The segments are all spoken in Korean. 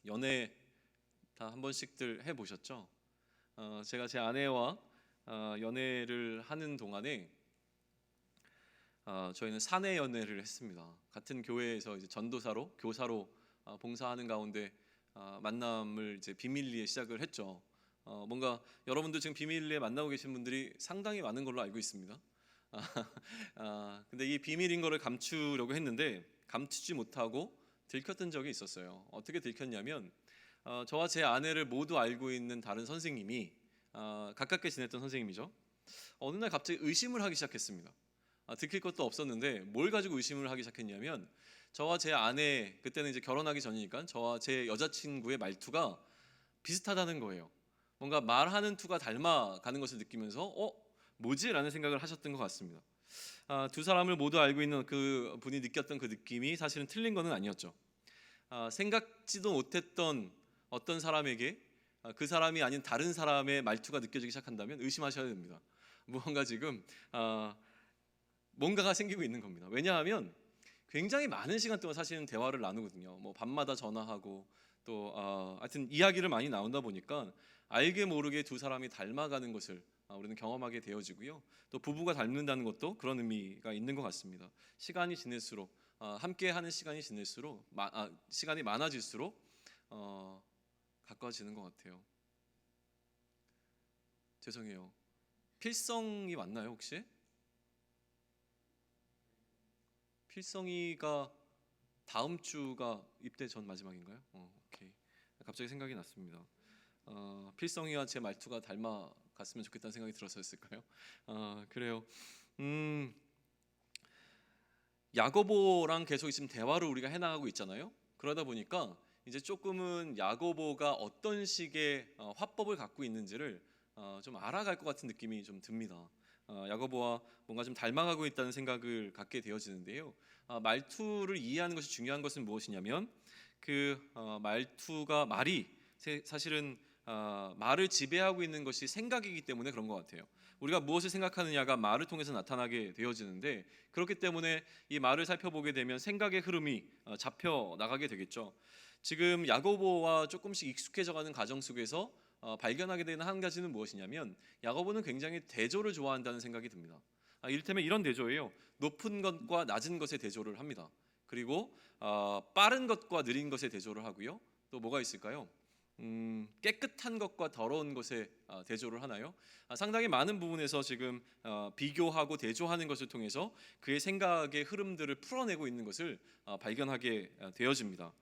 연애 다 한 번씩들 해보셨죠? 제가 제 아내와 연애를 하는 동안에 저희는 사내 연애를 했습니다. 같은 교회에서 이제 전도사로 교사로 봉사하는 가운데 만남을 이제 비밀리에 시작을 했죠. 뭔가 여러분도 지금 비밀리에 만나고 계신 분들이 상당히 많은 걸로 알고 있습니다. 근데 이 비밀인 거를 감추려고 했는데 감추지 못하고 들켰던 적이 있었어요. 어떻게 들켰냐면 저와 제 아내를 모두 알고 있는 다른 선생님이 가깝게 지냈던 선생님이죠. 어느 날 갑자기 의심을 하기 시작했습니다. 들킬 것도 없었는데 뭘 가지고 의심을 하기 시작했냐면 저와 제 아내, 그때는 이제 결혼하기 전이니까 저와 제 여자친구의 말투가 비슷하다는 거예요. 뭔가 말하는 투가 닮아가는 것을 느끼면서 뭐지? 라는 생각을 하셨던 것 같습니다. 두 사람을 모두 알고 있는 그 분이 느꼈던 그 느낌이 사실은 틀린 것은 아니었죠. 생각지도 못했던 어떤 사람에게 그 사람이 아닌 다른 사람의 말투가 느껴지기 시작한다면 의심하셔야 됩니다. 무언가 지금 뭔가가 생기고 있는 겁니다. 왜냐하면 굉장히 많은 시간 동안 사실은 대화를 나누거든요. 뭐 밤마다 전화하고 또 하여튼 이야기를 많이 나눈다 보니까 알게 모르게 두 사람이 닮아가는 것을 우리는 경험하게 되어지고요. 또 부부가 닮는다는 것도 그런 의미가 있는 것 같습니다. 시간이 지날수록 함께하는 시간이 지날수록 시간이 많아질수록 가까워지는 것 같아요. 죄송해요. 필성이 맞나요 혹시? 필성이가 다음 주가 입대 전 마지막인가요? 오케이. 갑자기 생각이 났습니다. 필성이와 제 말투가 닮아갔으면 좋겠다는 생각이 들어서였을까요? 그래요. 야고보랑 계속 지금 대화를 우리가 해나가고 있잖아요. 그러다 보니까 이제 조금은 야고보가 어떤 식의 화법을 갖고 있는지를 좀 알아갈 것 같은 느낌이 좀 듭니다. 야고보와 뭔가 좀 닮아가고 있다는 생각을 갖게 되어지는데요. 말투를 이해하는 것이 중요한 것은 무엇이냐면 그 말투가 말이 사실은 말을 지배하고 있는 것이 생각이기 때문에 그런 것 같아요. 우리가 무엇을 생각하느냐가 말을 통해서 나타나게 되어지는데 그렇기 때문에 이 말을 살펴보게 되면 생각의 흐름이 잡혀 나가게 되겠죠. 지금 야고보와 조금씩 익숙해져가는 과정 속에서 발견하게 되는 한 가지는 무엇이냐면 야고보는 굉장히 대조를 좋아한다는 생각이 듭니다. 이를테면 이런 대조예요. 높은 것과 낮은 것의 대조를 합니다. 그리고 빠른 것과 느린 것의 대조를 하고요. 또 뭐가 있을까요? 깨끗한 것과 더러운 것의 대조를 하나요? 상당히 많은 부분에서 지금 비교하고 대조하는 것을 통해서 그의 생각의 흐름들을 풀어내고 있는 것을 발견하게 되어집니다.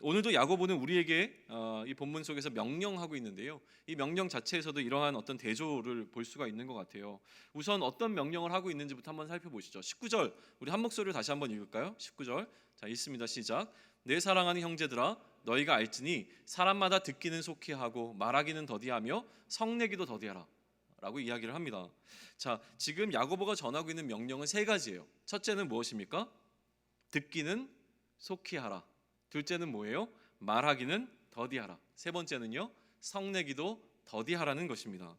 오늘도 야고보는 우리에게 이 본문 속에서 명령하고 있는데요. 이 명령 자체에서도 이러한 어떤 대조를 볼 수가 있는 것 같아요. 우선 어떤 명령을 하고 있는지부터 한번 살펴보시죠. 19절 우리 한 목소리로 다시 한번 읽을까요? 19절 자 읽습니다. 시작. 내 사랑하는 형제들아 너희가 알지니 사람마다 듣기는 속히 하고 말하기는 더디하며 성내기도 더디하라 라고 이야기를 합니다. 자 지금 야고보가 전하고 있는 명령은 세 가지예요. 첫째는 무엇입니까? 듣기는 속히 하라. 둘째는 뭐예요? 말하기는 더디하라. 세 번째는요, 성내기도 더디하라는 것입니다.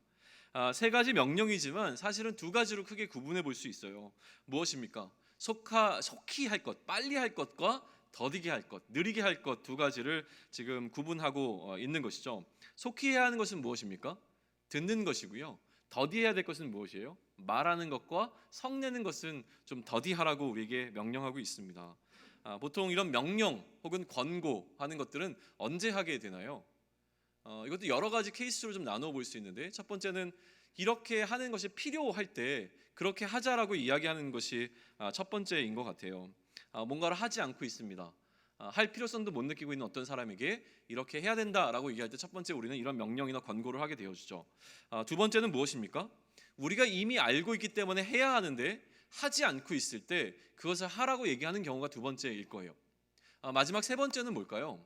세 가지 명령이지만 사실은 두 가지로 크게 구분해 볼 수 있어요. 무엇입니까? 속히 할 것, 빨리 할 것과 더디게 할 것, 느리게 할 것 두 가지를 지금 구분하고 있는 것이죠. 속히 해야 하는 것은 무엇입니까? 듣는 것이고요. 더디해야 될 것은 무엇이에요? 말하는 것과 성내는 것은 좀 더디하라고 우리에게 명령하고 있습니다. 보통 이런 명령 혹은 권고하는 것들은 언제 하게 되나요? 이것도 여러 가지 케이스로 좀 나눠 볼 수 있는데 첫 번째는 이렇게 하는 것이 필요할 때 그렇게 하자라고 이야기하는 것이 첫 번째인 것 같아요. 뭔가를 하지 않고 있습니다. 할 필요성도 못 느끼고 있는 어떤 사람에게 이렇게 해야 된다라고 얘기할 때 첫 번째 우리는 이런 명령이나 권고를 하게 되어지죠. 두 번째는 무엇입니까? 우리가 이미 알고 있기 때문에 해야 하는데 하지 않고 있을 때 그것을 하라고 얘기하는 경우가 두 번째일 거예요. 마지막 세 번째는 뭘까요?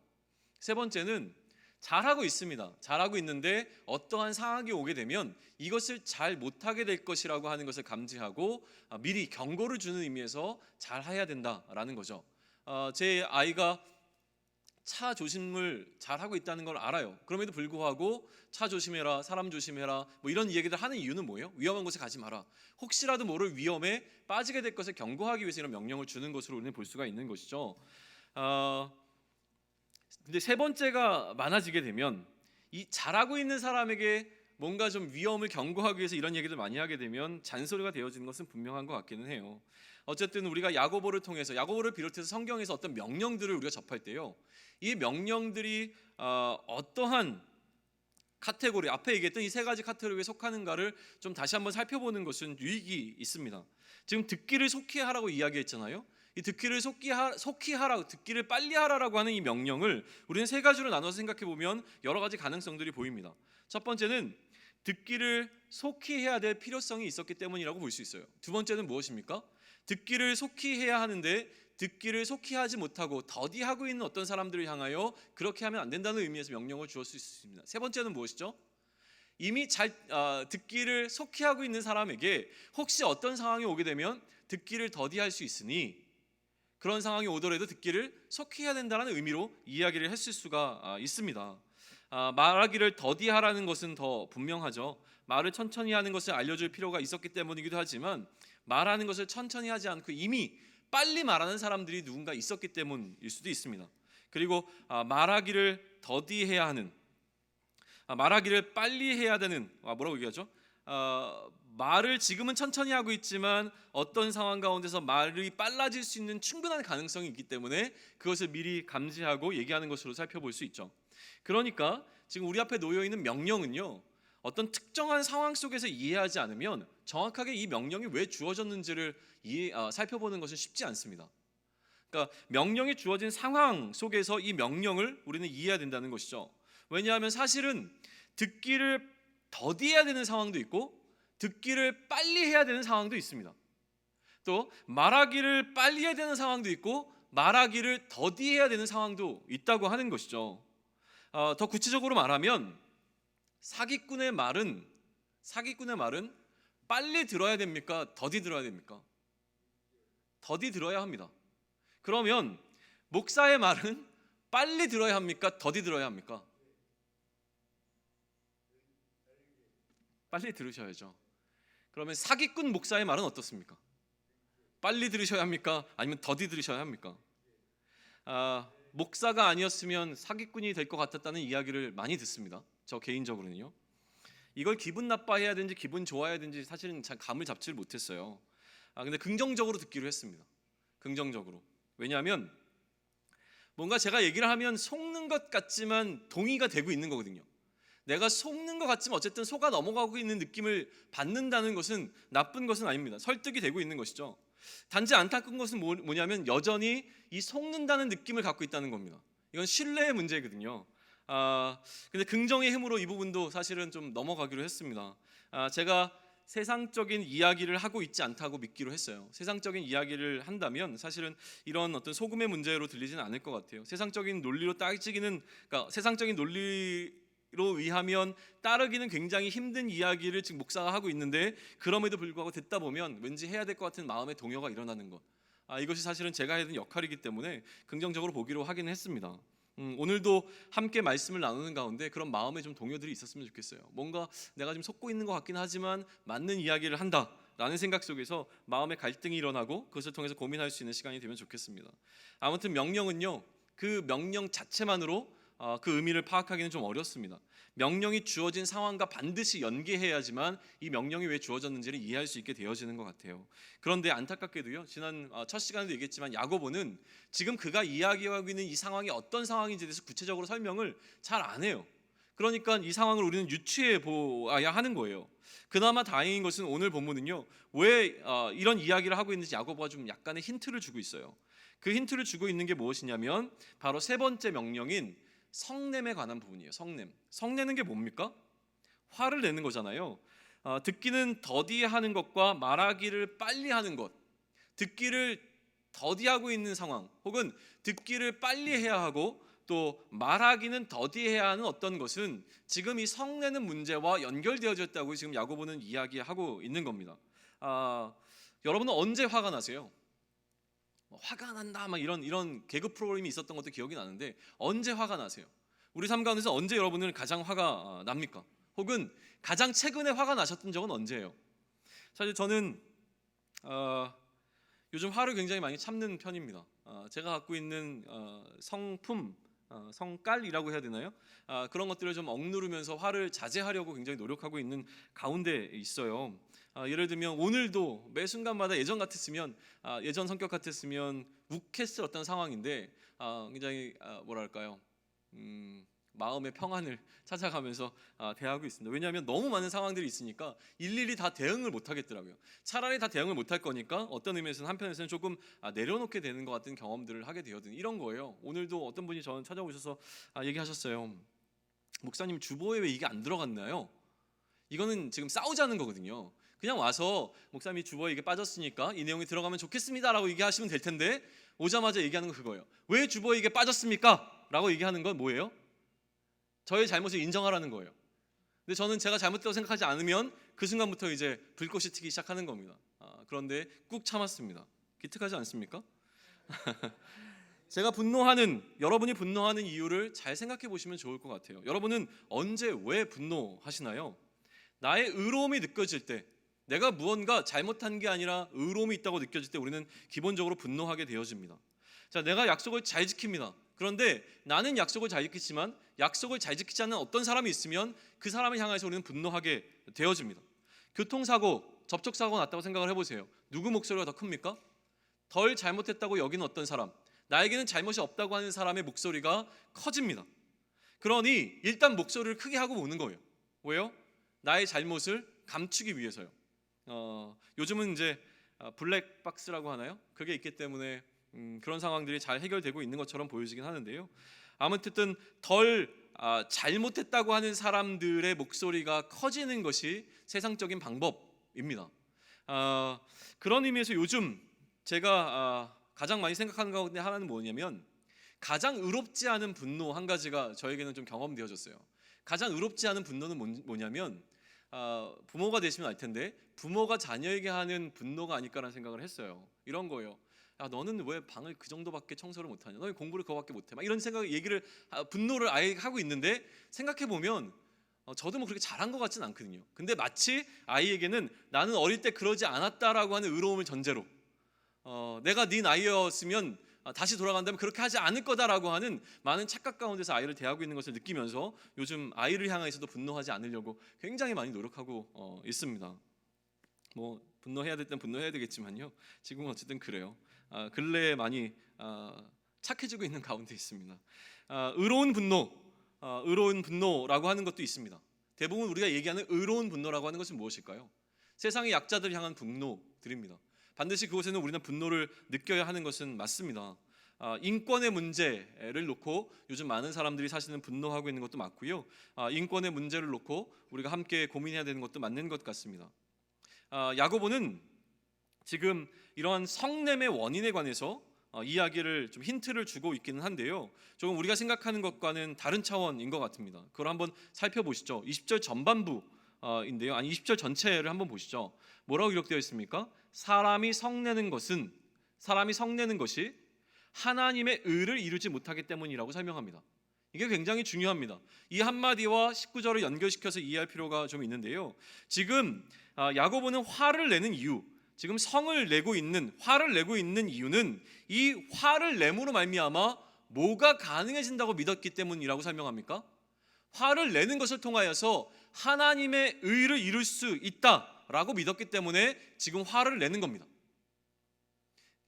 세 번째는 잘하고 있습니다. 잘하고 있는데 어떠한 상황이 오게 되면 이것을 잘 못하게 될 것이라고 하는 것을 감지하고 미리 경고를 주는 의미에서 잘 해야 된다라는 거죠. 제 아이가 차 조심을 잘 하고 있다는 걸 알아요. 그럼에도 불구하고 차 조심해라, 사람 조심해라, 뭐 이런 얘기들 하는 이유는 뭐예요? 위험한 곳에 가지 마라. 혹시라도 모를 위험에 빠지게 될 것을 경고하기 위해서 이런 명령을 주는 것으로 우리는 볼 수가 있는 것이죠. 근데 세 번째가 많아지게 되면 이 잘하고 있는 사람에게 뭔가 좀 위험을 경고하기 위해서 이런 얘기를 많이 하게 되면 잔소리가 되어지는 것은 분명한 것 같기는 해요. 어쨌든 우리가 야고보를 통해서, 야고보를 비롯해서 성경에서 어떤 명령들을 우리가 접할 때요, 이 명령들이 어떠한 카테고리, 앞에 얘기했던 이 세 가지 카테고리에 속하는가를 좀 다시 한번 살펴보는 것은 유익이 있습니다. 지금 듣기를 속히 하라고 이야기했잖아요. 이 듣기를 속히 하라고, 듣기를 빨리 하라라고 하는 이 명령을 우리는 세 가지로 나눠서 생각해 보면 여러 가지 가능성들이 보입니다. 첫 번째는 듣기를 속히 해야 될 필요성이 있었기 때문이라고 볼 수 있어요. 두 번째는 무엇입니까? 듣기를 속히 해야 하는데 듣기를 속히 하지 못하고 더디하고 있는 어떤 사람들을 향하여 그렇게 하면 안 된다는 의미에서 명령을 주었을 수 있습니다. 세 번째는 무엇이죠? 이미 듣기를 속히 하고 있는 사람에게 혹시 어떤 상황이 오게 되면 듣기를 더디할 수 있으니 그런 상황이 오더라도 듣기를 속히 해야 된다는 의미로 이야기를 했을 수가 있습니다. 말하기를 더디하라는 것은 더 분명하죠. 말을 천천히 하는 것을 알려줄 필요가 있었기 때문이기도 하지만 말하는 것을 천천히 하지 않고 이미 빨리 말하는 사람들이 누군가 있었기 때문일 수도 있습니다. 그리고 말하기를 더디해야 하는, 말하기를 빨리 해야 되는, 뭐라고 얘기하죠? 말을 지금은 천천히 하고 있지만 어떤 상황 가운데서 말이 빨라질 수 있는 충분한 가능성이 있기 때문에 그것을 미리 감지하고 얘기하는 것으로 살펴볼 수 있죠. 그러니까 지금 우리 앞에 놓여 있는 명령은요, 어떤 특정한 상황 속에서 이해하지 않으면 정확하게 이 명령이 왜 주어졌는지를 살펴보는 것은 쉽지 않습니다. 그러니까 명령이 주어진 상황 속에서 이 명령을 우리는 이해해야 된다는 것이죠. 왜냐하면 사실은 듣기를 더디해야 되는 상황도 있고 듣기를 빨리 해야 되는 상황도 있습니다. 또 말하기를 빨리 해야 되는 상황도 있고 말하기를 더디해야 되는 상황도 있다고 하는 것이죠. 더 구체적으로 말하면 사기꾼의 말은 빨리 들어야 됩니까? 더디 들어야 됩니까? 더디 들어야 합니다. 그러면 목사의 말은 빨리 들어야 합니까? 더디 들어야 합니까? 빨리 들으셔야죠. 그러면 사기꾼 목사의 말은 어떻습니까? 빨리 들으셔야 합니까? 아니면 더디 들으셔야 합니까? 목사가 아니었으면 사기꾼이 될 것 같았다는 이야기를 많이 듣습니다. 저 개인적으로는요. 이걸 기분 나빠해야 되는지 기분 좋아해야 되는지 사실은 잘 감을 잡지를 못했어요. 근데 긍정적으로 듣기로 했습니다. 긍정적으로. 왜냐하면 뭔가 제가 얘기를 하면 속는 것 같지만 동의가 되고 있는 거거든요. 내가 속는 것 같지만 어쨌든 속아 넘어가고 있는 느낌을 받는다는 것은 나쁜 것은 아닙니다. 설득이 되고 있는 것이죠. 단지 안타까운 것은 뭐냐면 여전히 이 속는다는 느낌을 갖고 있다는 겁니다. 이건 신뢰의 문제거든요. 근데 긍정의 힘으로 이 부분도 사실은 좀 넘어가기로 했습니다. 제가 세상적인 이야기를 하고 있지 않다고 믿기로 했어요. 세상적인 이야기를 한다면 사실은 이런 어떤 속음의 문제로 들리지는 않을 것 같아요. 세상적인 논리로 따지기는, 그러니까 세상적인 논리로 의하면 따르기는 굉장히 힘든 이야기를 지금 목사가 하고 있는데 그럼에도 불구하고 듣다 보면 왠지 해야 될 것 같은 마음의 동요가 일어나는 것. 이것이 사실은 제가 해야 되는 역할이기 때문에 긍정적으로 보기로 하긴 했습니다. 오늘도 함께 말씀을 나누는 가운데 그런 마음의 좀 동요들이 있었으면 좋겠어요. 뭔가 내가 좀 속고 있는 것 같긴 하지만 맞는 이야기를 한다라는 생각 속에서 마음의 갈등이 일어나고 그것을 통해서 고민할 수 있는 시간이 되면 좋겠습니다. 아무튼 명령은요, 그 명령 자체만으로 그 의미를 파악하기는 좀 어렵습니다. 명령이 주어진 상황과 반드시 연계해야지만 이 명령이 왜 주어졌는지를 이해할 수 있게 되어지는 것 같아요. 그런데 안타깝게도요, 지난 첫 시간에도 얘기했지만 야고보는 지금 그가 이야기하고 있는 이 상황이 어떤 상황인지에 대해서 구체적으로 설명을 잘 안 해요. 그러니까 이 상황을 우리는 유추해 보아야 하는 거예요. 그나마 다행인 것은 오늘 본문은요, 왜 이런 이야기를 하고 있는지 야고보가 좀 약간의 힌트를 주고 있어요. 그 힌트를 주고 있는 게 무엇이냐면 바로 세 번째 명령인 성냄에 관한 부분이에요. 성내는 게 뭡니까? 화를 내는 거잖아요. 듣기는 더디하는 것과 말하기를 빨리 하는 것, 듣기를 더디하고 있는 상황, 혹은 듣기를 빨리 해야 하고 또 말하기는 더디해야 하는 어떤 것은 지금 이 성내는 문제와 연결되어졌다고 지금 야고보는 이야기하고 있는 겁니다. 여러분은 언제 화가 나세요? 화가 난다 막 이런 개그 프로그램이 있었던 것도 기억이 나는데 언제 화가 나세요? 우리 삶 가운데서 언제 여러분은 가장 화가 납니까? 혹은 가장 최근에 화가 나셨던 적은 언제예요? 사실 저는 요즘 화를 굉장히 많이 참는 편입니다. 제가 갖고 있는 성품, 성깔이라고 해야 되나요? 그런 것들을 좀 억누르면서 화를 자제하려고 굉장히 노력하고 있는 가운데 있어요. 예를 들면 오늘도 매 순간마다 예전 같았으면 예전 성격 같았으면 욱했을 어떤 상황인데 굉장히 뭐랄까요? 마음의 평안을 찾아가면서 대하고 있습니다. 왜냐하면 너무 많은 상황들이 있으니까 일일이 다 대응을 못 하겠더라고요. 차라리 다 대응을 못 할 거니까 어떤 의미에서는 한편에서는 조금 내려놓게 되는 것 같은 경험들을 하게 되거든요. 이런 거예요. 오늘도 어떤 분이 저는 찾아오셔서 얘기하셨어요. 목사님, 주보에 왜 이게 안 들어갔나요? 이거는 지금 싸우자는 거거든요. 그냥 와서 목사님이 주보에 이게 빠졌으니까 이 내용이 들어가면 좋겠습니다라고 얘기하시면 될 텐데, 오자마자 얘기하는 건 그거예요. 왜 주보에 이게 빠졌습니까? 라고 얘기하는 건 뭐예요? 저의 잘못을 인정하라는 거예요. 근데 저는 제가 잘못됐다고 생각하지 않으면 그 순간부터 이제 불꽃이 튀기 시작하는 겁니다. 그런데 꾹 참았습니다. 기특하지 않습니까? 여러분이 분노하는 이유를 잘 생각해 보시면 좋을 것 같아요. 여러분은 언제 왜 분노하시나요? 나의 의로움이 느껴질 때, 내가 무언가 잘못한 게 아니라 의로움이 있다고 느껴질 때 우리는 기본적으로 분노하게 되어집니다. 자, 내가 약속을 잘 지킵니다. 그런데 나는 약속을 잘 지키지만 약속을 잘 지키지 않는 어떤 사람이 있으면 그 사람을 향해서 우리는 분노하게 되어집니다. 교통사고, 접촉사고가 났다고 생각을 해보세요. 누구 목소리가 더 큽니까? 덜 잘못했다고 여기는 어떤 사람, 나에게는 잘못이 없다고 하는 사람의 목소리가 커집니다. 그러니 일단 목소리를 크게 하고 오는 거예요. 왜요? 나의 잘못을 감추기 위해서요. 요즘은 이제 블랙박스라고 하나요? 그게 있기 때문에 그런 상황들이 잘 해결되고 있는 것처럼 보여지긴 하는데요. 아무튼 덜 잘못했다고 하는 사람들의 목소리가 커지는 것이 세상적인 방법입니다. 그런 의미에서 요즘 제가 가장 많이 생각하는 가운데 하나는 뭐냐면, 가장 의롭지 않은 분노 한 가지가 저에게는 좀 경험되어졌어요. 가장 의롭지 않은 분노는 뭐냐면, 부모가 되시면 알 텐데 부모가 자녀에게 하는 분노가 아닐까라는 생각을 했어요. 이런 거예요. 야, 너는 왜 방을 그 정도밖에 청소를 못하냐? 너는 공부를 그거밖에 못해? 막 이런 분노를 아예 하고 있는데, 생각해 보면 저도 뭐 그렇게 잘한 것 같지는 않거든요. 근데 마치 아이에게는 나는 어릴 때 그러지 않았다라고 하는 의로움을 전제로, 내가 네 나이였으면 다시 돌아간다면 그렇게 하지 않을 거다라고 하는 많은 착각 가운데서 아이를 대하고 있는 것을 느끼면서 요즘 아이를 향해서도 분노하지 않으려고 굉장히 많이 노력하고 있습니다. 뭐 분노해야 될 땐 분노해야 되겠지만요, 지금은 어쨌든 그래요. 근래에 많이 착해지고 있는 가운데 있습니다. 의로운 분노라고 하는 것도 있습니다. 대부분 우리가 얘기하는 의로운 분노라고 하는 것은 무엇일까요? 세상의 약자들을 향한 분노들입니다. 반드시 그곳에는 우리는 분노를 느껴야 하는 것은 맞습니다. 인권의 문제를 놓고 요즘 많은 사람들이 사실은 분노하고 있는 것도 맞고요. 인권의 문제를 놓고 우리가 함께 고민해야 되는 것도 맞는 것 같습니다. 야고보는 지금 이러한 성냄의 원인에 관해서 이야기를 좀 힌트를 주고 있기는 한데요, 조금 우리가 생각하는 것과는 다른 차원인 것 같습니다. 그걸 한번 살펴보시죠. 20절 전반부인데요, 20절 전체를 한번 보시죠. 뭐라고 기록되어 있습니까? 사람이 성내는 것이 하나님의 의를 이루지 못하기 때문이라고 설명합니다. 이게 굉장히 중요합니다. 이 한마디와 19절을 연결시켜서 이해할 필요가 좀 있는데요, 지금 야고보는 화를 내는 이유, 지금 화를 내고 있는 이유는 이 화를 내므로 말미암아 뭐가 가능해진다고 믿었기 때문이라고 설명합니까? 화를 내는 것을 통하여서 하나님의 의를 이룰 수 있다라고 믿었기 때문에 지금 화를 내는 겁니다.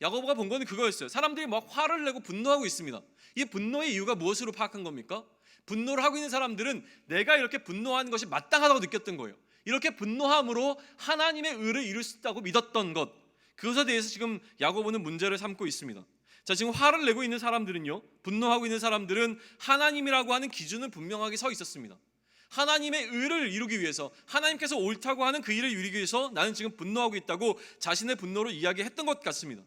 야고보가 본 거는 그거였어요. 사람들이 막 화를 내고 분노하고 있습니다. 이 분노의 이유가 무엇으로 파악한 겁니까? 분노를 하고 있는 사람들은 내가 이렇게 분노하는 것이 마땅하다고 느꼈던 거예요. 이렇게 분노함으로 하나님의 의를 이룰 수 있다고 믿었던 것, 그것에 대해서 지금 야고보는 문제를 삼고 있습니다. 자, 지금 화를 내고 있는 사람들은요, 분노하고 있는 사람들은 하나님이라고 하는 기준은 분명하게 서 있었습니다. 하나님의 의를 이루기 위해서, 하나님께서 옳다고 하는 그 일을 이루기 위해서 나는 지금 분노하고 있다고 자신의 분노를 이야기했던 것 같습니다.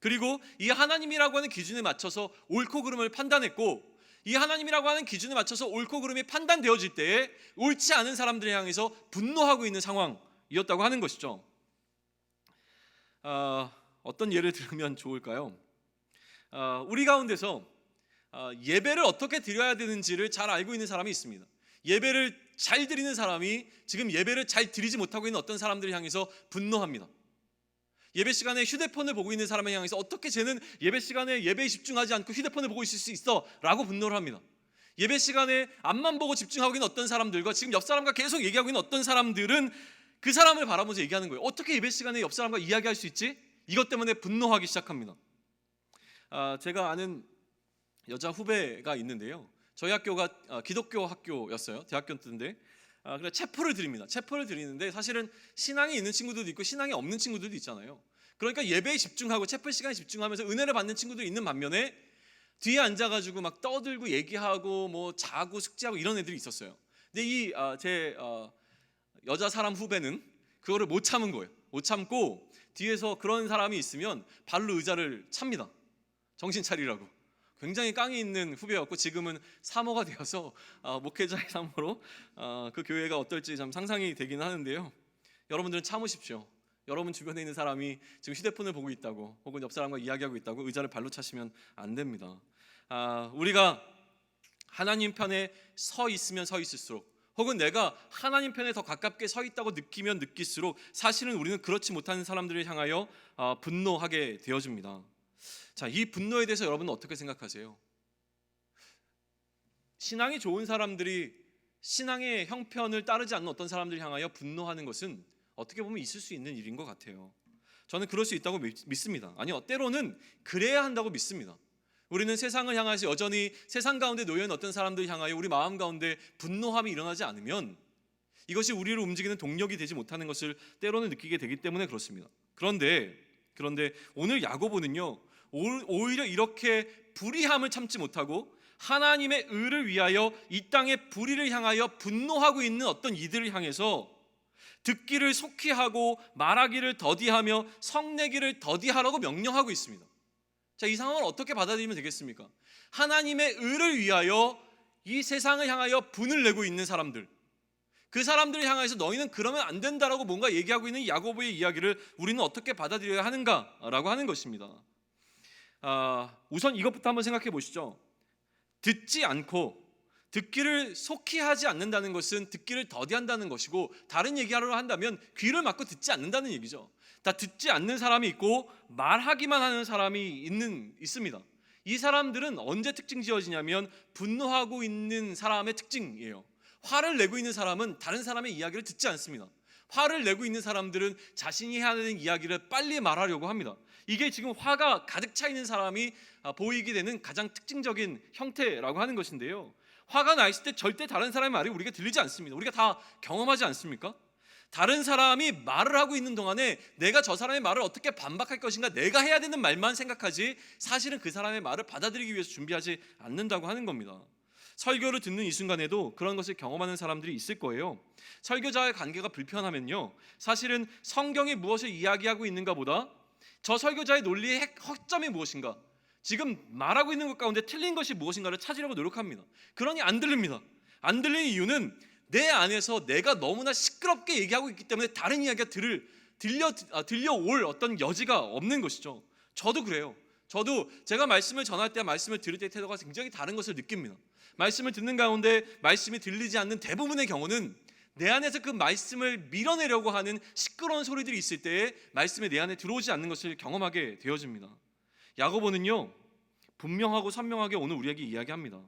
그리고 이 하나님이라고 하는 기준에 맞춰서 옳고 그름을 판단했고, 이 하나님이라고 하는 기준에 맞춰서 옳고 그름이 판단되어질 때에 옳지 않은 사람들을 향해서 분노하고 있는 상황이었다고 하는 것이죠. 어떤 예를 들면 좋을까요? 우리 가운데서 예배를 어떻게 드려야 되는지를 잘 알고 있는 사람이 있습니다. 예배를 잘 드리는 사람이 지금 예배를 잘 드리지 못하고 있는 어떤 사람들을 향해서 분노합니다. 예배 시간에 휴대폰을 보고 있는 사람을 향해서 어떻게 쟤는 예배 시간에 예배에 집중하지 않고 휴대폰을 보고 있을 수 있어? 라고 분노를 합니다. 예배 시간에 앞만 보고 집중하고 있는 어떤 사람들과 지금 옆 사람과 계속 얘기하고 있는 어떤 사람들은 그 사람을 바라보면서 얘기하는 거예요. 어떻게 예배 시간에 옆 사람과 이야기할 수 있지? 이것 때문에 분노하기 시작합니다. 제가 아는 여자 후배가 있는데요. 저희 학교가 기독교 학교였어요. 대학교 때인데 그래서 체포를 드립니다. 체포를 드리는데 사실은 신앙이 있는 친구들도 있고 신앙이 없는 친구들도 있잖아요. 그러니까 예배에 집중하고 체포 시간에 집중하면서 은혜를 받는 친구도 있는 반면에 뒤에 앉아가지고 막 떠들고 얘기하고 뭐 자고 숙제하고 이런 애들이 있었어요. 근데 제 여자 사람 후배는 그거를 못 참은 거예요. 못 참고 뒤에서 그런 사람이 있으면 발로 의자를 찹니다. 정신 차리라고. 굉장히 깡이 있는 후배였고 지금은 사모가 되어서 목회자의 사모로 그 교회가 어떨지 참 상상이 되긴 하는데요. 여러분들은 참으십시오. 여러분 주변에 있는 사람이 지금 휴대폰을 보고 있다고 혹은 옆 사람과 이야기하고 있다고 의자를 발로 차시면 안 됩니다. 우리가 하나님 편에 서 있으면 서 있을수록 혹은 내가 하나님 편에 더 가깝게 서 있다고 느끼면 느낄수록 사실은 우리는 그렇지 못하는 사람들을 향하여 분노하게 되어집니다. 자, 이 분노에 대해서 여러분은 어떻게 생각하세요? 신앙이 좋은 사람들이 신앙의 형편을 따르지 않는 어떤 사람들을 향하여 분노하는 것은 어떻게 보면 있을 수 있는 일인 것 같아요. 저는 그럴 수 있다고 믿습니다. 아니요, 때로는 그래야 한다고 믿습니다. 우리는 세상을 향해서 여전히 세상 가운데 놓여있는 어떤 사람들 향하여 우리 마음 가운데 분노함이 일어나지 않으면 이것이 우리를 움직이는 동력이 되지 못하는 것을 때로는 느끼게 되기 때문에 그렇습니다. 그런데 오늘 야고보는요, 오히려 이렇게 불의함을 참지 못하고 하나님의 의를 위하여 이 땅의 불의를 향하여 분노하고 있는 어떤 이들을 향해서 듣기를 속히 하고 말하기를 더디하며 성내기를 더디하라고 명령하고 있습니다. 자, 이 상황을 어떻게 받아들이면 되겠습니까? 하나님의 의를 위하여 이 세상을 향하여 분을 내고 있는 사람들, 그 사람들을 향해서 너희는 그러면 안 된다라고 뭔가 얘기하고 있는 야고보의 이야기를 우리는 어떻게 받아들여야 하는가라고 하는 것입니다. 우선 이것부터 한번 생각해 보시죠. 듣지 않고 듣기를 속히 하지 않는다는 것은 듣기를 더디한다는 것이고, 다른 얘기하려 한다면 귀를 막고 듣지 않는다는 얘기죠. 다 듣지 않는 사람이 있고 말하기만 하는 사람이 있습니다. 이 사람들은 언제 특징 지어지냐면 분노하고 있는 사람의 특징이에요. 화를 내고 있는 사람은 다른 사람의 이야기를 듣지 않습니다. 화를 내고 있는 사람들은 자신이 해야 되는 이야기를 빨리 말하려고 합니다. 이게 지금 화가 가득 차 있는 사람이 보이게 되는 가장 특징적인 형태라고 하는 것인데요. 화가 나 있을 때 절대 다른 사람의 말이 우리가 들리지 않습니다. 우리가 다 경험하지 않습니까? 다른 사람이 말을 하고 있는 동안에 내가 저 사람의 말을 어떻게 반박할 것인가, 내가 해야 되는 말만 생각하지 사실은 그 사람의 말을 받아들이기 위해서 준비하지 않는다고 하는 겁니다. 설교를 듣는 이 순간에도 그런 것을 경험하는 사람들이 있을 거예요. 설교자와의 관계가 불편하면요, 사실은 성경이 무엇을 이야기하고 있는가 보다 저 설교자의 논리의 허점이 무엇인가, 지금 말하고 있는 것 가운데 틀린 것이 무엇인가를 찾으려고 노력합니다. 그러니 안 들립니다. 안 들리는 이유는 내 안에서 내가 너무나 시끄럽게 얘기하고 있기 때문에 다른 이야기가 들려올 어떤 여지가 없는 것이죠. 저도 그래요. 저도 제가 말씀을 전할 때, 말씀을 들을 때 태도가 굉장히 다른 것을 느낍니다. 말씀을 듣는 가운데 말씀이 들리지 않는 대부분의 경우는 내 안에서 그 말씀을 밀어내려고 하는 시끄러운 소리들이 있을 때에 말씀이 내 안에 들어오지 않는 것을 경험하게 되어집니다. 야고보는요, 분명하고 선명하게 오늘 우리에게 이야기합니다.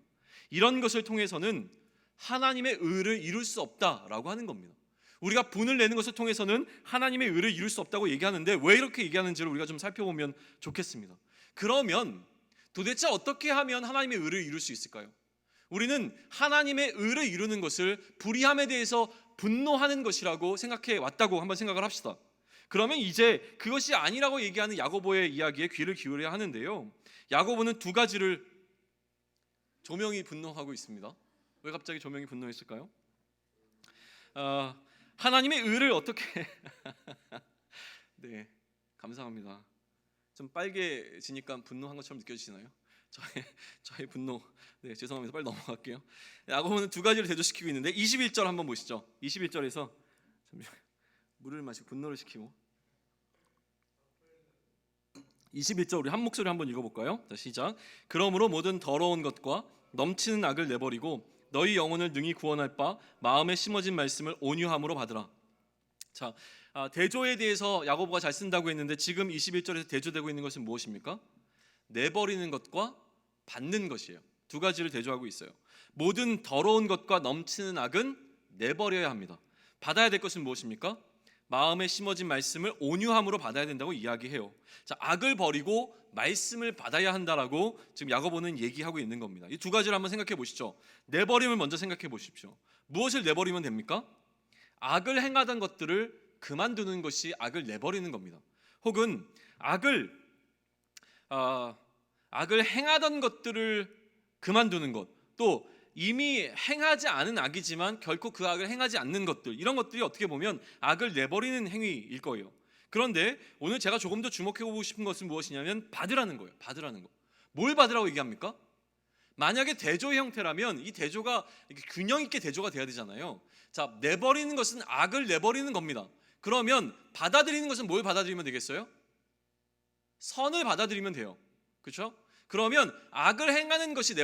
이런 것을 통해서는 하나님의 의를 이룰 수 없다라고 하는 겁니다. 우리가 분을 내는 것을 통해서는 하나님의 의를 이룰 수 없다고 얘기하는데 왜 이렇게 얘기하는지를 우리가 좀 살펴보면 좋겠습니다. 그러면 도대체 어떻게 하면 하나님의 의를 이룰 수 있을까요? 우리는 하나님의 의를 이루는 것을 불의함에 대해서 분노하는 것이라고 생각해 왔다고 한번 생각을 합시다. 그러면 이제 그것이 아니라고 얘기하는 야고보의 이야기에 귀를 기울여야 하는데요, 야고보는 두 가지를 조명이 분노하고 있습니다. 왜 갑자기 조명이 분노했을까요? 하나님의 의를 어떻게 네, 감사합니다. 좀 빨개지니까 분노한 것처럼 느껴지시나요? 저의 분노, 네, 죄송합니다. 빨리 넘어갈게요. 야고보는 두 가지를 대조시키고 있는데 21절 한번 보시죠. 21절에서 물을 마시고 분노를 식히고, 21절 우리 한 목소리 한번 읽어볼까요? 자, 시작. 그러므로 모든 더러운 것과 넘치는 악을 내버리고 너희 영혼을 능히 구원할 바 마음에 심어진 말씀을 온유함으로 받으라. 자, 대조에 대해서 야고보가 잘 쓴다고 했는데 지금 21절에서 대조되고 있는 것은 무엇입니까? 내버리는 것과 받는 것이에요. 두 가지를 대조하고 있어요. 모든 더러운 것과 넘치는 악은 내버려야 합니다. 받아야 될 것은 무엇입니까? 마음에 심어진 말씀을 온유함으로 받아야 된다고 이야기해요. 자, 악을 버리고 말씀을 받아야 한다라고 지금 야고보는 얘기하고 있는 겁니다. 이 두 가지를 한번 생각해 보시죠. 내버림을 먼저 생각해 보십시오. 무엇을 내버리면 됩니까? 악을 행하던 것들을 그만두는 것이 악을 내버리는 겁니다. 혹은 악을 행하던 것들을 그만두는 것, 또 이미 행하지 않은 악이지만 결코 그 악을 행하지 않는 것들, 이런 것들이 어떻게 보면 악을 내버리는 행위일 거예요. 그런데 오늘 제가 조금 더 주목해보고 싶은 것은 무엇이냐면 받으라는 거예요. 받으라는 거. 뭘 받으라고 얘기합니까? 만약에 대조의 형태라면 이 대조가 균형 있게 대조가 돼야 되잖아요. 자, 내버리는 것은 악을 내버리는 겁니다. 그러면 받아들이는 것은 뭘 받아들이면 되겠어요? 선을 받아들이면 돼요. 그렇죠? 그러면 악을 행하는 것이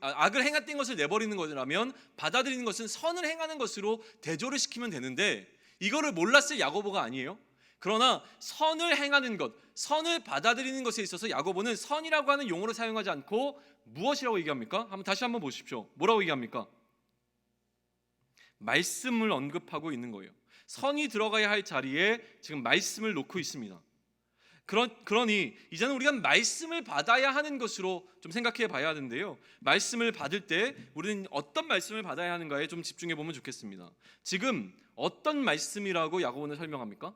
악을 행했던 것을 내버리는 것이라면 받아들이는 것은 선을 행하는 것으로 대조를 시키면 되는데, 이거를 몰랐을 야고보가 아니에요. 그러나 선을 행하는 것, 선을 받아들이는 것에 있어서 야고보는 선이라고 하는 용어를 사용하지 않고 무엇이라고 얘기합니까? 다시 한번 보십시오. 뭐라고 얘기합니까? 말씀을 언급하고 있는 거예요. 선이 들어가야 할 자리에 지금 말씀을 놓고 있습니다. 그러니 이제는 우리가 말씀을 받아야 하는 것으로 좀 생각해 봐야 하는데요. 말씀을 받을 때 우리는 어떤 말씀을 받아야 하는가에 좀 집중해 보면 좋겠습니다. 지금 어떤 말씀이라고 야고보는 설명합니까?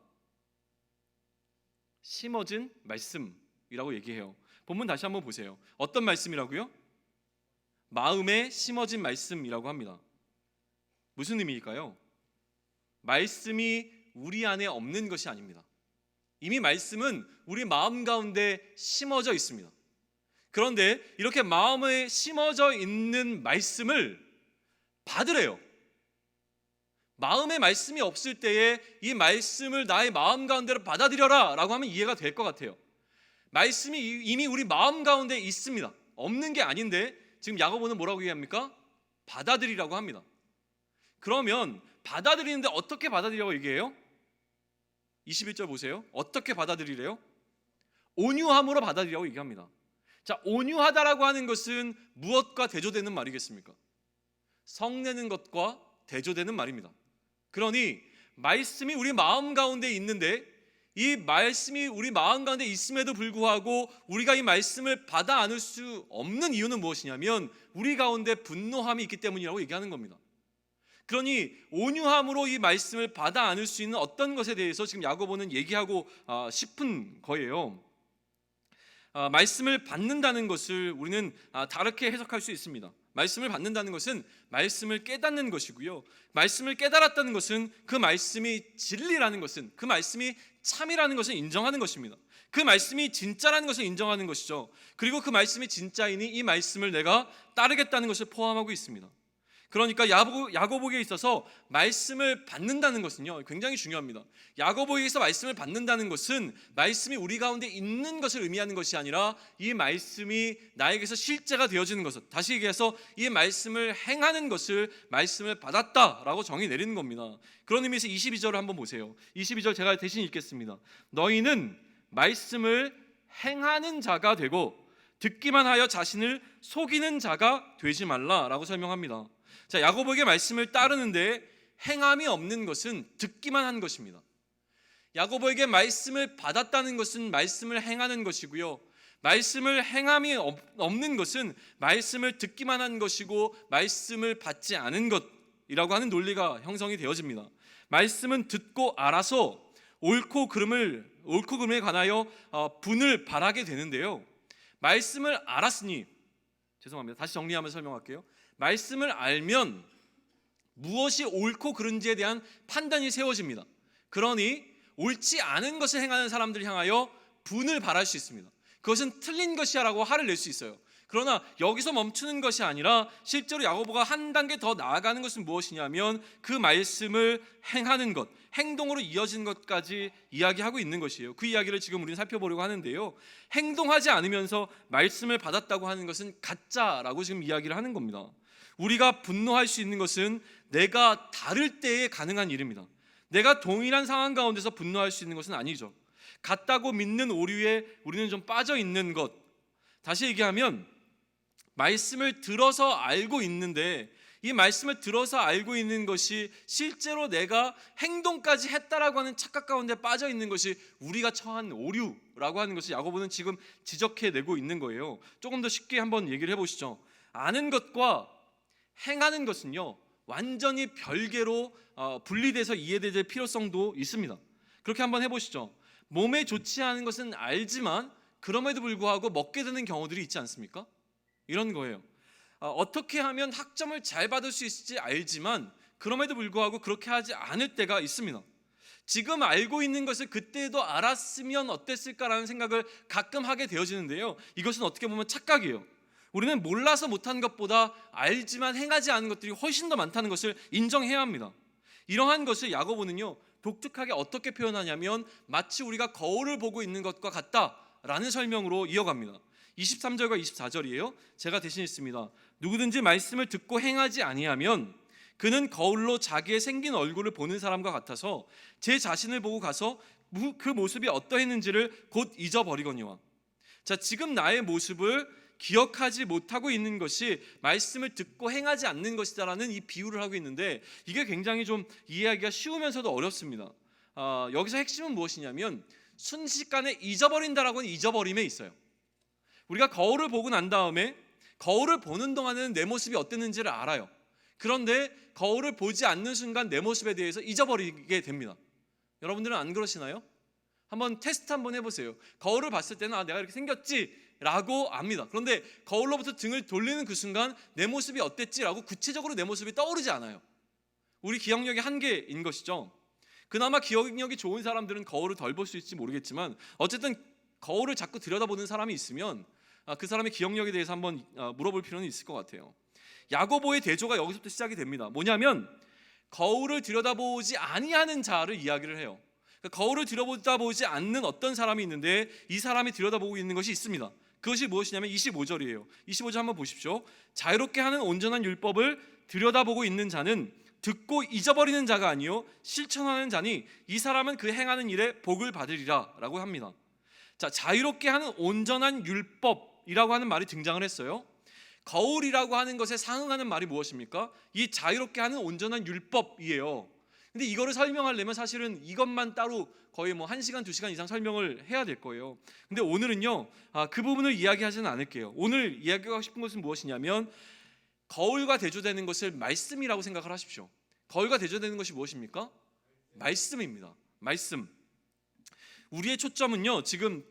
심어진 말씀이라고 얘기해요. 본문 다시 한번 보세요. 어떤 말씀이라고요? 마음에 심어진 말씀이라고 합니다. 무슨 의미일까요? 말씀이 우리 안에 없는 것이 아닙니다. 이미 말씀은 우리 마음 가운데 심어져 있습니다. 그런데 이렇게 마음에 심어져 있는 말씀을 받으래요. 마음에 말씀이 없을 때에 이 말씀을 나의 마음 가운데로 받아들여라 라고 하면 이해가 될 것 같아요. 말씀이 이미 우리 마음 가운데 있습니다. 없는 게 아닌데 지금 야고보는 뭐라고 얘기합니까? 받아들이라고 합니다. 그러면 받아들이는데 어떻게 받아들이라고 얘기해요? 21절 보세요. 어떻게 받아들이래요? 온유함으로 받아들이라고 얘기합니다. 자, 온유하다라고 하는 것은 무엇과 대조되는 말이겠습니까? 성내는 것과 대조되는 말입니다. 그러니 말씀이 우리 마음 가운데 있는데, 이 말씀이 우리 마음 가운데 있음에도 불구하고 우리가 이 말씀을 받아 안을 수 없는 이유는 무엇이냐면 우리 가운데 분노함이 있기 때문이라고 얘기하는 겁니다. 그러니 온유함으로 이 말씀을 받아 안을 수 있는 어떤 것에 대해서 지금 야고보는 얘기하고 싶은 거예요. 말씀을 받는다는 것을 우리는 다르게 해석할 수 있습니다. 말씀을 받는다는 것은 말씀을 깨닫는 것이고요. 말씀을 깨달았다는 것은 그 말씀이 진리라는 것은, 그 말씀이 참이라는 것을 인정하는 것입니다. 그 말씀이 진짜라는 것을 인정하는 것이죠. 그리고 그 말씀이 진짜이니 이 말씀을 내가 따르겠다는 것을 포함하고 있습니다. 그러니까 야고보에게 있어서 말씀을 받는다는 것은요, 굉장히 중요합니다. 야고보에게서 말씀을 받는다는 것은 말씀이 우리 가운데 있는 것을 의미하는 것이 아니라 이 말씀이 나에게서 실제가 되어지는 것을, 다시 얘기해서 이 말씀을 행하는 것을 말씀을 받았다라고 정의 내리는 겁니다. 그런 의미에서 22절을 한번 보세요. 22절 제가 대신 읽겠습니다. 너희는 말씀을 행하는 자가 되고 듣기만 하여 자신을 속이는 자가 되지 말라라고 설명합니다. 자, 야고보에게 말씀을 따르는데 행함이 없는 것은 듣기만 한 것입니다. 야고보에게 말씀을 받았다는 것은 말씀을 행하는 것이고요. 말씀을 행함이 없는 것은 말씀을 듣기만 한 것이고 말씀을 받지 않은 것이라고 하는 논리가 형성이 되어집니다. 말씀은 듣고 알아서 옳고 그름에 관하여 분을 발하게 되는데요. 말씀을 알았으니, 죄송합니다. 다시 정리하면서 설명할게요. 말씀을 알면 무엇이 옳고 그른지에 대한 판단이 세워집니다. 그러니 옳지 않은 것을 행하는 사람들을 향하여 분을 발할 수 있습니다. 그것은 틀린 것이야 라고 화를 낼 수 있어요. 그러나 여기서 멈추는 것이 아니라 실제로 야고보가 한 단계 더 나아가는 것은 무엇이냐면 그 말씀을 행하는 것, 행동으로 이어지는 것까지 이야기하고 있는 것이에요. 그 이야기를 지금 우리는 살펴보려고 하는데요. 행동하지 않으면서 말씀을 받았다고 하는 것은 가짜라고 지금 이야기를 하는 겁니다. 우리가 분노할 수 있는 것은 내가 다를 때에 가능한 일입니다. 내가 동일한 상황 가운데서 분노할 수 있는 것은 아니죠. 같다고 믿는 오류에 우리는 좀 빠져 있는 것. 다시 얘기하면 말씀을 들어서 알고 있는데 이 말씀을 들어서 알고 있는 것이 실제로 내가 행동까지 했다라고 하는 착각 가운데 빠져 있는 것이 우리가 처한 오류라고 하는 것을 야고보는 지금 지적해내고 있는 거예요. 조금 더 쉽게 한번 얘기를 해보시죠. 아는 것과 행하는 것은요 완전히 별개로 분리돼서 이해될 필요성도 있습니다. 그렇게 한번 해보시죠. 몸에 좋지 않은 것은 알지만 그럼에도 불구하고 먹게 되는 경우들이 있지 않습니까? 이런 거예요. 어떻게 하면 학점을 잘 받을 수 있을지 알지만 그럼에도 불구하고 그렇게 하지 않을 때가 있습니다. 지금 알고 있는 것을 그때도 알았으면 어땠을까라는 생각을 가끔 하게 되어지는데요. 이것은 어떻게 보면 착각이에요. 우리는 몰라서 못한 것보다 알지만 행하지 않은 것들이 훨씬 더 많다는 것을 인정해야 합니다. 이러한 것을 야고보는요 독특하게 어떻게 표현하냐면 마치 우리가 거울을 보고 있는 것과 같다라는 설명으로 이어갑니다. 23절과 24절이에요. 제가 대신 읽습니다. 누구든지 말씀을 듣고 행하지 아니하면 그는 거울로 자기의 생긴 얼굴을 보는 사람과 같아서 제 자신을 보고 가서 그 모습이 어떠했는지를 곧 잊어버리거니와. 자, 지금 나의 모습을 기억하지 못하고 있는 것이 말씀을 듣고 행하지 않는 것이다라는 이 비유를 하고 있는데 이게 굉장히 좀 이해하기가 쉬우면서도 어렵습니다. 여기서 핵심은 무엇이냐면 순식간에 잊어버린다라고는 잊어버림에 있어요. 우리가 거울을 보고 난 다음에 거울을 보는 동안에는 내 모습이 어땠는지를 알아요. 그런데 거울을 보지 않는 순간 내 모습에 대해서 잊어버리게 됩니다. 여러분들은 안 그러시나요? 한번 테스트 한번 해보세요. 거울을 봤을 때는 내가 이렇게 생겼지 라고 압니다. 그런데 거울로부터 등을 돌리는 그 순간 내 모습이 어땠지라고 구체적으로 내 모습이 떠오르지 않아요. 우리 기억력이 한계인 것이죠. 그나마 기억력이 좋은 사람들은 거울을 덜 볼 수 있을지 모르겠지만 어쨌든 거울을 자꾸 들여다보는 사람이 있으면 그 사람의 기억력에 대해서 한번 물어볼 필요는 있을 것 같아요. 야고보의 대조가 여기서부터 시작이 됩니다. 뭐냐면 거울을 들여다보지 아니하는 자를 이야기를 해요. 그러니까 거울을 들여다보지 않는 어떤 사람이 있는데 이 사람이 들여다보고 있는 것이 있습니다. 그것이 무엇이냐면 25절이에요. 25절 한번 보십시오. 자유롭게 하는 온전한 율법을 들여다보고 있는 자는 듣고 잊어버리는 자가 아니요 실천하는 자니 이 사람은 그 행하는 일에 복을 받으리라 라고 합니다. 자, 자유롭게 하는 온전한 율법이라고 하는 말이 등장을 했어요. 거울이라고 하는 것에 상응하는 말이 무엇입니까? 이 자유롭게 하는 온전한 율법이에요. 근데 이거를 설명하려면 사실은 이것만 따로 거의 1시간, 2시간 이상 설명을 해야 될 거예요. 근데 오늘은요 그 부분을 이야기하지는 않을게요. 오늘 이야기하고 싶은 것은 무엇이냐면 거울과 대조되는 것을 말씀이라고 생각을 하십시오. 거울과 대조되는 것이 무엇입니까? 말씀입니다. 말씀. 우리의 초점은요 지금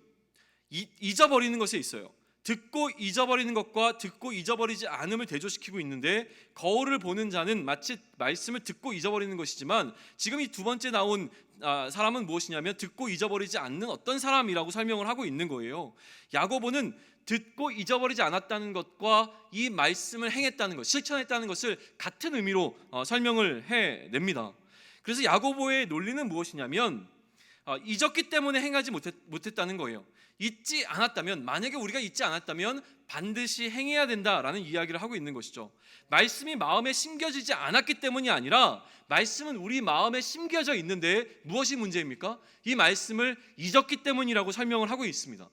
잊어버리는 것에 있어요. 듣고 잊어버리는 것과 듣고 잊어버리지 않음을 대조시키고 있는데 거울을 보는 자는 마치 말씀을 듣고 잊어버리는 것이지만 지금 이 두 번째 나온 사람은 무엇이냐면 듣고 잊어버리지 않는 어떤 사람이라고 설명을 하고 있는 거예요. 야고보는 듣고 잊어버리지 않았다는 것과 이 말씀을 행했다는 것, 실천했다는 것을 같은 의미로 설명을 해냅니다. 그래서 야고보의 논리는 무엇이냐면 잊었기 때문에 행하지 못했다는 거예요. 잊지 않았다면, 만약에 우리가 잊지 않았다면 반드시 행해야 된다라는 이야기를 하고 있는 것이죠. 말씀이 마음에 심겨지지 않았기 때문이 아니라 말씀은 우리 마음에 심겨져 있는데 무엇이 문제입니까? 이 말씀을 잊었기 때문이라고 설명을 하고 있습니다.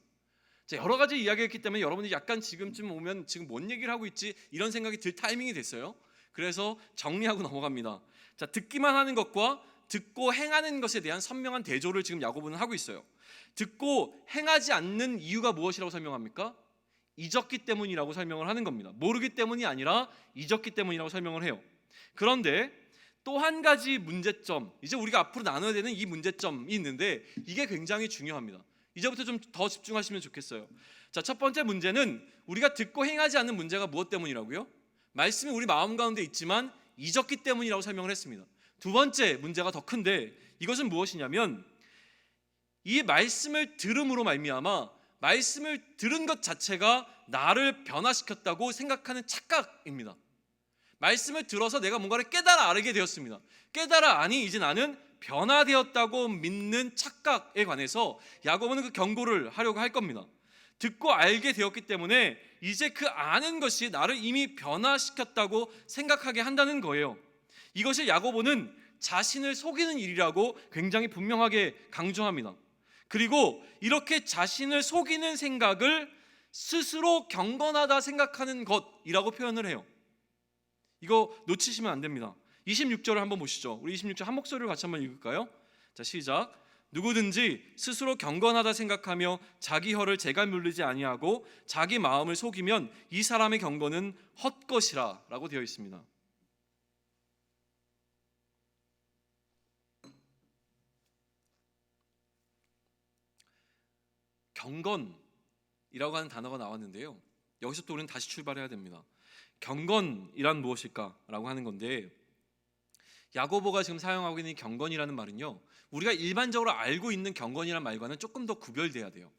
자, 여러 가지 이야기했기 때문에 여러분들이 약간 지금쯤 오면 지금 뭔 얘기를 하고 있지 이런 생각이 들 타이밍이 됐어요. 그래서 정리하고 넘어갑니다. 자, 듣기만 하는 것과 듣고 행하는 것에 대한 선명한 대조를 지금 야고보는 하고 있어요. 듣고 행하지 않는 이유가 무엇이라고 설명합니까? 잊었기 때문이라고 설명을 하는 겁니다. 모르기 때문이 아니라 잊었기 때문이라고 설명을 해요. 그런데 또 한 가지 문제점, 이제 우리가 앞으로 나눠야 되는 이 문제점이 있는데 이게 굉장히 중요합니다. 이제부터 좀 더 집중하시면 좋겠어요. 자, 첫 번째 문제는 우리가 듣고 행하지 않는 문제가 무엇 때문이라고요? 말씀이 우리 마음 가운데 있지만 잊었기 때문이라고 설명을 했습니다. 두 번째 문제가 더 큰데 이것은 무엇이냐면 이 말씀을 들음으로 말미암아 말씀을 들은 것 자체가 나를 변화시켰다고 생각하는 착각입니다. 말씀을 들어서 내가 뭔가를 깨달아 알게 되었습니다. 깨달아 아니 이제 나는 변화되었다고 믿는 착각에 관해서 야고보는 그 경고를 하려고 할 겁니다. 듣고 알게 되었기 때문에 이제 그 아는 것이 나를 이미 변화시켰다고 생각하게 한다는 거예요. 이것을 야고보는 자신을 속이는 일이라고 굉장히 분명하게 강조합니다. 그리고 이렇게 자신을 속이는 생각을 스스로 경건하다 생각하는 것이라고 표현을 해요. 이거 놓치시면 안 됩니다. 26절을 한번 보시죠. 우리 26절 한 목소리로 같이 한번 읽을까요? 자, 시작. 누구든지 스스로 경건하다 생각하며 자기 혀를 재갈 물리지 아니하고 자기 마음을 속이면 이 사람의 경건은 헛것이라 라고 되어 있습니다. 경건이라고 하는 단어가 나왔는데요, 여기서부터 우리는 다시 출발해야 됩니다. 경건이란 무엇일까? 라고 하는 건데, 야고보가 지금 사용하고 있는 경건이라는 말은요, 우리가 일반적으로 알고 있는 경건이라는 말과는 조금 더 구별돼야 돼요.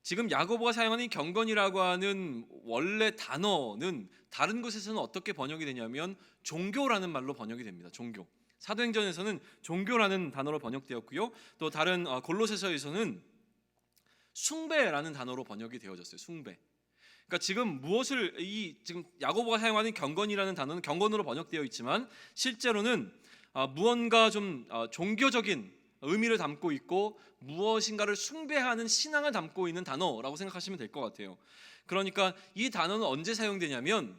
지금 야고보가 사용하는 경건이라고 하는 원래 단어는 다른 곳에서는 어떻게 번역이 되냐면 종교라는 말로 번역이 됩니다. 종교. 사도행전에서는 종교라는 단어로 번역되었고요, 또 다른 골로새서에서는 숭배라는 단어로 번역이 되어졌어요. 숭배. 그러니까 지금 무엇을 지금 야고보가 사용하는 경건이라는 단어는 경건으로 번역되어 있지만 실제로는 무언가 좀 종교적인 의미를 담고 있고 무엇인가를 숭배하는 신앙을 담고 있는 단어라고 생각하시면 될 것 같아요. 그러니까 이 단어는 언제 사용되냐면,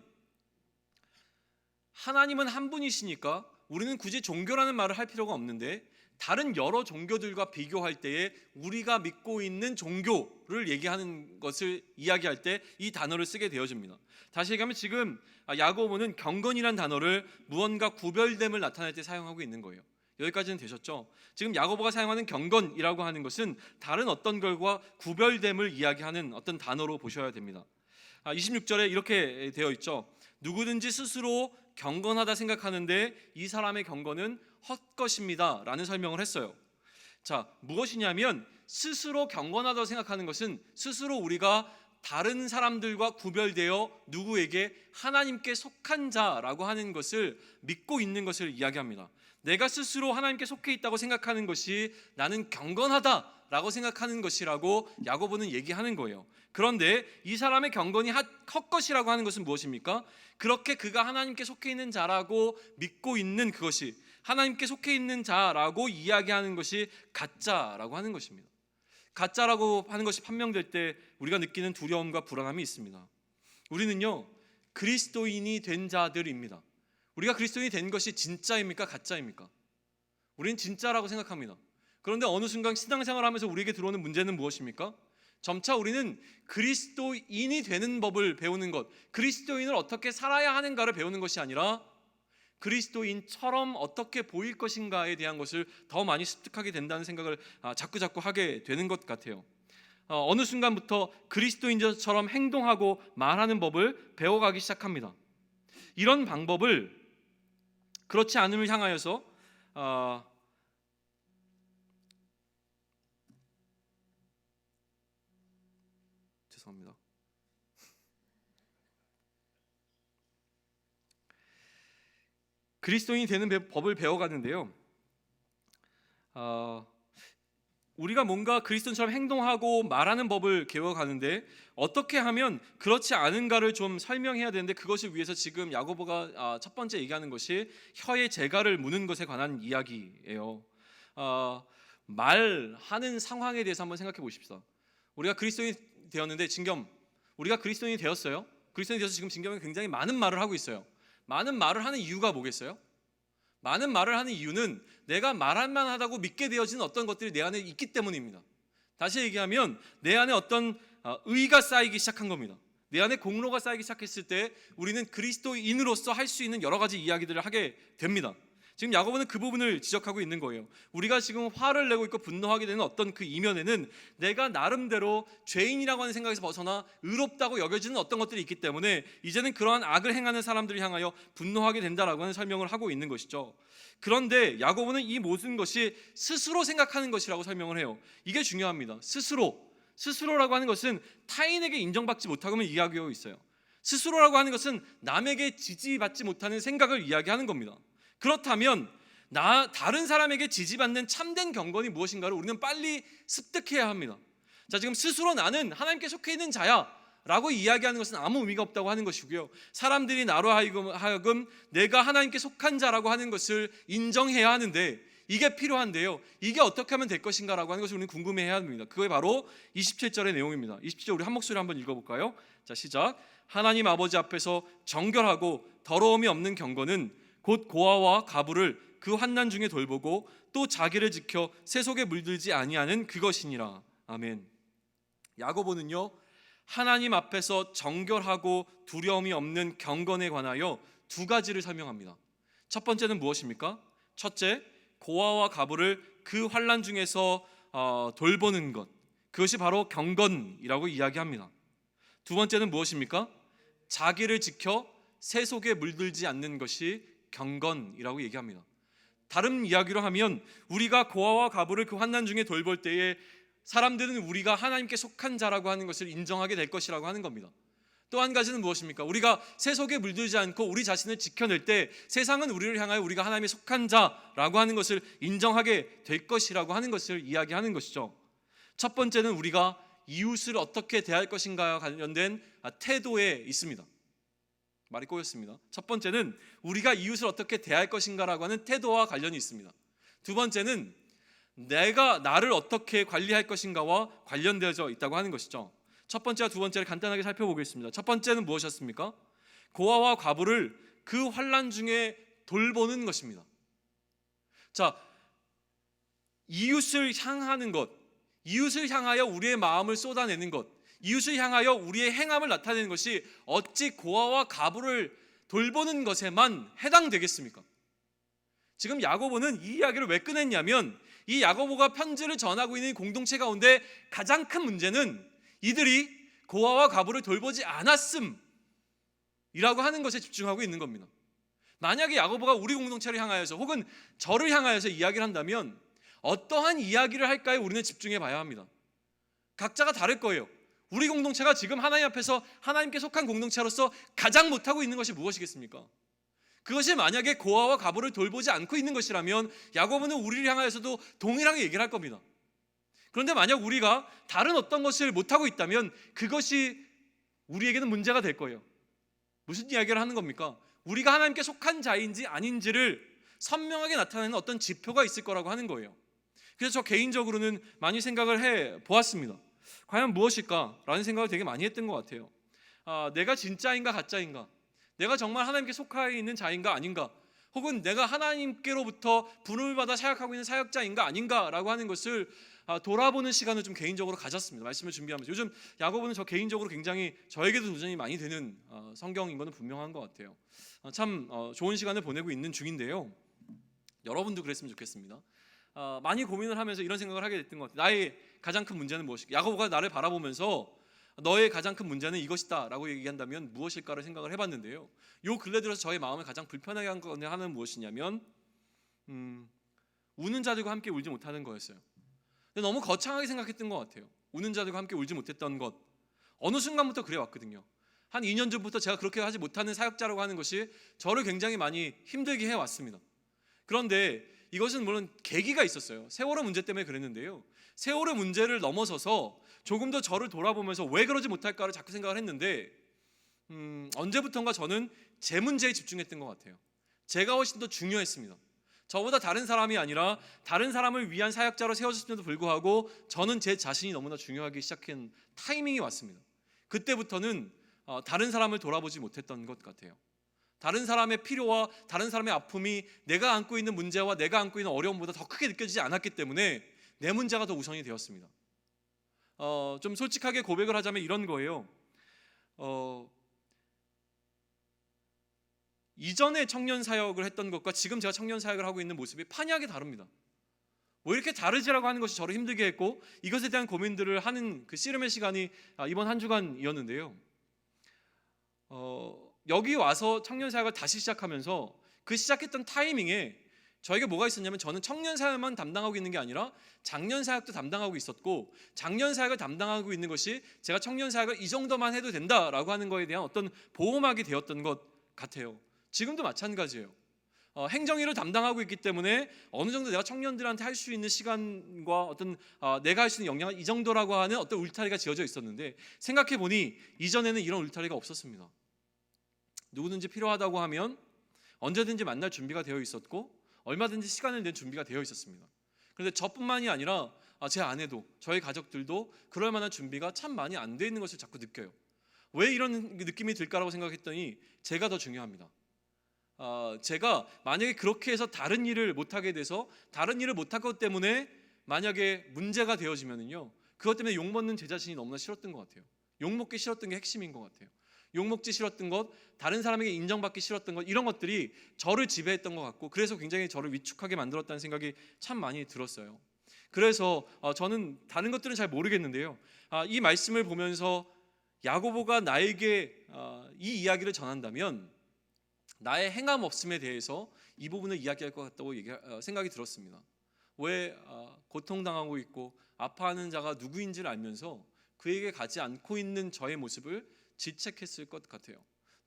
하나님은 한 분이시니까 우리는 굳이 종교라는 말을 할 필요가 없는데 다른 여러 종교들과 비교할 때에 우리가 믿고 있는 종교를 얘기하는 것을 이야기할 때 이 단어를 쓰게 되어집니다. 다시 얘기하면 지금 야고보는 경건이란 단어를 무언가 구별됨을 나타낼 때 사용하고 있는 거예요. 여기까지는 되셨죠? 지금 야고보가 사용하는 경건이라고 하는 것은 다른 어떤 것과 구별됨을 이야기하는 어떤 단어로 보셔야 됩니다. 26절에 이렇게 되어 있죠. 누구든지 스스로 경건하다 생각하는데 이 사람의 경건은 헛것입니다 라는 설명을 했어요. 자, 무엇이냐면 스스로 경건하다고 생각하는 것은 스스로 우리가 다른 사람들과 구별되어 누구에게 하나님께 속한 자라고 하는 것을 믿고 있는 것을 이야기합니다. 내가 스스로 하나님께 속해 있다고 생각하는 것이 나는 경건하다라고 생각하는 것이라고 야고보는 얘기하는 거예요. 그런데 이 사람의 경건이 헛것이라고 하는 것은 무엇입니까? 그렇게 그가 하나님께 속해 있는 자라고 믿고 있는 그것이, 하나님께 속해 있는 자라고 이야기하는 것이 가짜라고 하는 것입니다. 가짜라고 하는 것이 판명될 때 우리가 느끼는 두려움과 불안함이 있습니다. 우리는요, 그리스도인이 된 자들입니다. 우리가 그리스도인이 된 것이 진짜입니까? 가짜입니까? 우리는 진짜라고 생각합니다. 그런데 어느 순간 신앙생활을 하면서 우리에게 들어오는 문제는 무엇입니까? 점차 우리는 그리스도인이 되는 법을 배우는 것, 그리스도인을 어떻게 살아야 하는가를 배우는 것이 아니라 그리스도인처럼 어떻게 보일 것인가에 대한 것을 더 많이 습득하게 된다는 생각을 자꾸자꾸 하게 되는 것 같아요. 어느 순간부터 그리스도인처럼 행동하고 말하는 법을 배워가기 시작합니다. 이런 방법을 그렇지 않음을 향하여서 죄송합니다. 그리스도인이 되는 법을 배워가는데요, 우리가 뭔가 그리스도인처럼 행동하고 말하는 법을 배워가는데 어떻게 하면 그렇지 않은가를 좀 설명해야 되는데, 그것을 위해서 지금 야고보가 첫 번째 얘기하는 것이 혀의 재갈을 무는 것에 관한 이야기예요. 말하는 상황에 대해서 한번 생각해 보십시다. 우리가 그리스도인이 되었는데 우리가 그리스도인이 되었어요. 그리스도인이 되어서 지금 진경에 굉장히 많은 말을 하고 있어요. 많은 말을 하는 이유가 뭐겠어요? 많은 말을 하는 이유는 내가 말할만 하다고 믿게 되어지는 어떤 것들이 내 안에 있기 때문입니다. 다시 얘기하면 내 안에 어떤 의가 쌓이기 시작한 겁니다. 내 안에 공로가 쌓이기 시작했을 때 우리는 그리스도인으로서 할 수 있는 여러 가지 이야기들을 하게 됩니다. 지금 야고보는 그 부분을 지적하고 있는 거예요. 우리가 지금 화를 내고 있고 분노하게 되는 어떤 그 이면에는 내가 나름대로 죄인이라고 하는 생각에서 벗어나 의롭다고 여겨지는 어떤 것들이 있기 때문에 이제는 그러한 악을 행하는 사람들을 향하여 분노하게 된다라고 하는 설명을 하고 있는 것이죠. 그런데 야고보는 이 모든 것이 스스로 생각하는 것이라고 설명을 해요. 이게 중요합니다. 스스로라고 하는 것은 타인에게 인정받지 못함을 이야기하고 있어요. 스스로라고 하는 것은 남에게 지지받지 못하는 생각을 이야기하는 겁니다. 그렇다면 다른 사람에게 지지받는 참된 경건이 무엇인가를 우리는 빨리 습득해야 합니다. 자, 지금 스스로 나는 하나님께 속해 있는 자야 라고 이야기하는 것은 아무 의미가 없다고 하는 것이고요, 사람들이 나로 하여금 내가 하나님께 속한 자라고 하는 것을 인정해야 하는데 이게 필요한데요, 이게 어떻게 하면 될 것인가 라고 하는 것을 우리는 궁금해해야 합니다. 그게 바로 27절의 내용입니다. 27절 우리 한 목소리 한번 읽어볼까요? 자, 시작. 하나님 아버지 앞에서 정결하고 더러움이 없는 경건은 곧 고아와 가부를 그 환난 중에 돌보고 또 자기를 지켜 세속에 물들지 아니하는 그것이니라. 아멘. 야고보는요, 하나님 앞에서 정결하고 두려움이 없는 경건에 관하여 두 가지를 설명합니다. 첫 번째는 무엇입니까? 첫째, 고아와 가부를 그 환난 중에서 돌보는 것, 그것이 바로 경건이라고 이야기합니다. 두 번째는 무엇입니까? 자기를 지켜 세속에 물들지 않는 것이 경건이라고 얘기합니다. 다른 이야기로 하면 우리가 고아와 가부를 그 환난 중에 돌볼 때에 사람들은 우리가 하나님께 속한 자라고 하는 것을 인정하게 될 것이라고 하는 겁니다. 또 한 가지는 무엇입니까? 우리가 세속에 물들지 않고 우리 자신을 지켜낼 때 세상은 우리를 향하여 우리가 하나님에 속한 자라고 하는 것을 인정하게 될 것이라고 하는 것을 이야기하는 것이죠. 첫 번째는 우리가 이웃을 어떻게 대할 것인가와 관련된 태도에 있습니다. 말이 꼬였습니다. 첫 번째는 우리가 이웃을 어떻게 대할 것인가라고 하는 태도와 관련이 있습니다. 두 번째는 내가 나를 어떻게 관리할 것인가와 관련되어져 있다고 하는 것이죠. 첫 번째와 두 번째를 간단하게 살펴보겠습니다. 첫 번째는 무엇이었습니까? 고아와 과부를 그 환난 중에 돌보는 것입니다. 자, 이웃을 향하는 것, 이웃을 향하여 우리의 마음을 쏟아내는 것, 이웃을 향하여 우리의 행함을 나타내는 것이 어찌 고아와 과부를 돌보는 것에만 해당되겠습니까? 지금 야고보는 이 이야기를 왜 꺼냈냐면 이 야고보가 편지를 전하고 있는 공동체 가운데 가장 큰 문제는 이들이 고아와 과부를 돌보지 않았음이라고 하는 것에 집중하고 있는 겁니다. 만약에 야고보가 우리 공동체를 향하여서 혹은 저를 향하여서 이야기를 한다면 어떠한 이야기를 할까에 우리는 집중해 봐야 합니다. 각자가 다를 거예요. 우리 공동체가 지금 하나님 앞에서 하나님께 속한 공동체로서 가장 못하고 있는 것이 무엇이겠습니까? 그것이 만약에 고아와 과부를 돌보지 않고 있는 것이라면 야고보는 우리를 향하여서도 동일하게 얘기를 할 겁니다. 그런데 만약 우리가 다른 어떤 것을 못하고 있다면 그것이 우리에게는 문제가 될 거예요. 무슨 이야기를 하는 겁니까? 우리가 하나님께 속한 자인지 아닌지를 선명하게 나타내는 어떤 지표가 있을 거라고 하는 거예요. 그래서 저 개인적으로는 많이 생각을 해보았습니다. 과연 무엇일까라는 생각을 되게 많이 했던 것 같아요. 내가 진짜인가 가짜인가? 내가 정말 하나님께 속하여 있는 자인가 아닌가? 혹은 내가 하나님께로부터 부름을 받아 사역하고 있는 사역자인가 아닌가라고 하는 것을 돌아보는 시간을 좀 개인적으로 가졌습니다. 말씀을 준비하면서 요즘 야고보는 저 개인적으로 굉장히 저에게도 도전이 많이 되는 성경인 것은 분명한 것 같아요. 참 좋은 시간을 보내고 있는 중인데요. 여러분도 그랬으면 좋겠습니다. 많이 고민을 하면서 이런 생각을 하게 됐던 것 같아요. 나의 가장 큰 문제는 무엇일까? 야고보가 나를 바라보면서 너의 가장 큰 문제는 이것이다 라고 얘기한다면 무엇일까를 생각을 해봤는데요. 요 근래 들어서 저의 마음을 가장 불편하게 하는 무엇이냐면 우는 자들과 함께 울지 못하는 거였어요. 근데 너무 거창하게 생각했던 것 같아요. 우는 자들과 함께 울지 못했던 것, 어느 순간부터 그래 왔거든요. 한 2년 전부터 제가 그렇게 하지 못하는 사역자라고 하는 것이 저를 굉장히 많이 힘들게 해왔습니다. 그런데 이것은 물론 계기가 있었어요. 세월호 문제 때문에 그랬는데요. 세월호 문제를 넘어서서 조금 더 저를 돌아보면서 왜 그러지 못할까를 자꾸 생각을 했는데 언제부턴가 저는 제 문제에 집중했던 것 같아요. 제가 훨씬 더 중요했습니다. 저보다 다른 사람이 아니라 다른 사람을 위한 사역자로 세워졌음에도 불구하고 저는 제 자신이 너무나 중요하기 시작한 타이밍이 왔습니다. 그때부터는 다른 사람을 돌아보지 못했던 것 같아요. 다른 사람의 필요와 다른 사람의 아픔이 내가 안고 있는 문제와 내가 안고 있는 어려움보다 더 크게 느껴지지 않았기 때문에 내 문제가 더 우선이 되었습니다. 좀 솔직하게 고백을 하자면 이런 거예요. 이전에 청년 사역을 했던 것과 지금 제가 청년 사역을 하고 있는 모습이 판이하게 다릅니다. 왜 이렇게 다르지라고 하는 것이 저를 힘들게 했고 이것에 대한 고민들을 하는 그 씨름의 시간이 이번 한 주간이었는데요. 여기 와서 청년 사역을 다시 시작하면서 그 시작했던 타이밍에 저에게 뭐가 있었냐면 저는 청년 사역만 담당하고 있는 게 아니라 장년 사역도 담당하고 있었고 장년 사역을 담당하고 있는 것이 제가 청년 사역을 이 정도만 해도 된다라고 하는 거에 대한 어떤 보호막이 되었던 것 같아요. 지금도 마찬가지예요. 행정일을 담당하고 있기 때문에 어느 정도 내가 청년들한테 할 수 있는 시간과 어떤 내가 할 수 있는 역량은 이 정도라고 하는 어떤 울타리가 지어져 있었는데, 생각해 보니 이전에는 이런 울타리가 없었습니다. 누구든지 필요하다고 하면 언제든지 만날 준비가 되어 있었고 얼마든지 시간을 낸 준비가 되어 있었습니다. 그런데 저뿐만이 아니라 제 아내도, 저희 가족들도 그럴 만한 준비가 참 많이 안 돼 있는 것을 자꾸 느껴요. 왜 이런 느낌이 들까라고 생각했더니 제가 더 중요합니다. 제가 만약에 그렇게 해서 다른 일을 못하게 돼서 다른 일을 못할 것 때문에 만약에 문제가 되어지면은요, 그것 때문에 욕먹는 제 자신이 너무나 싫었던 것 같아요. 욕먹기 싫었던 게 핵심인 것 같아요. 욕먹기 싫었던 것, 다른 사람에게 인정받기 싫었던 것, 이런 것들이 저를 지배했던 것 같고, 그래서 굉장히 저를 위축하게 만들었다는 생각이 참 많이 들었어요. 그래서 저는 다른 것들은 잘 모르겠는데요, 이 말씀을 보면서 야고보가 나에게 이 이야기를 전한다면 나의 행함 없음에 대해서 이 부분을 이야기할 것 같다고 생각이 들었습니다. 왜 고통당하고 있고 아파하는 자가 누구인지를 알면서 그에게 가지 않고 있는 저의 모습을 질책했을 것 같아요.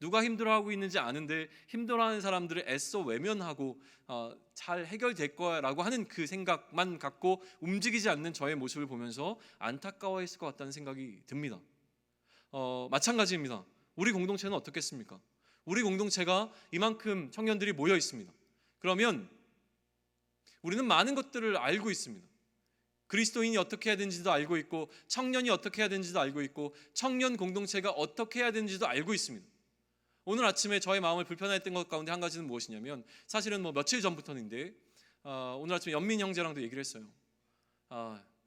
누가 힘들어하고 있는지 아는데 힘들어하는 사람들을 애써 외면하고 잘 해결될 거라고 하는 그 생각만 갖고 움직이지 않는 저의 모습을 보면서 안타까워했을 것 같다는 생각이 듭니다. 마찬가지입니다. 우리 공동체는 어떻겠습니까? 우리 공동체가 이만큼 청년들이 모여 있습니다. 그러면 우리는 많은 것들을 알고 있습니다. 그리스도인이 어떻게 해야 되는지도 알고 있고, 청년이 어떻게 해야 되는지도 알고 있고, 청년 공동체가 어떻게 해야 되는지도 알고 있습니다. 오늘 아침에 저의 마음을 불편했던 것 가운데 한 가지는 무엇이냐면, 사실은 며칠 전부터인데 오늘 아침에 연민 형제랑도 얘기를 했어요.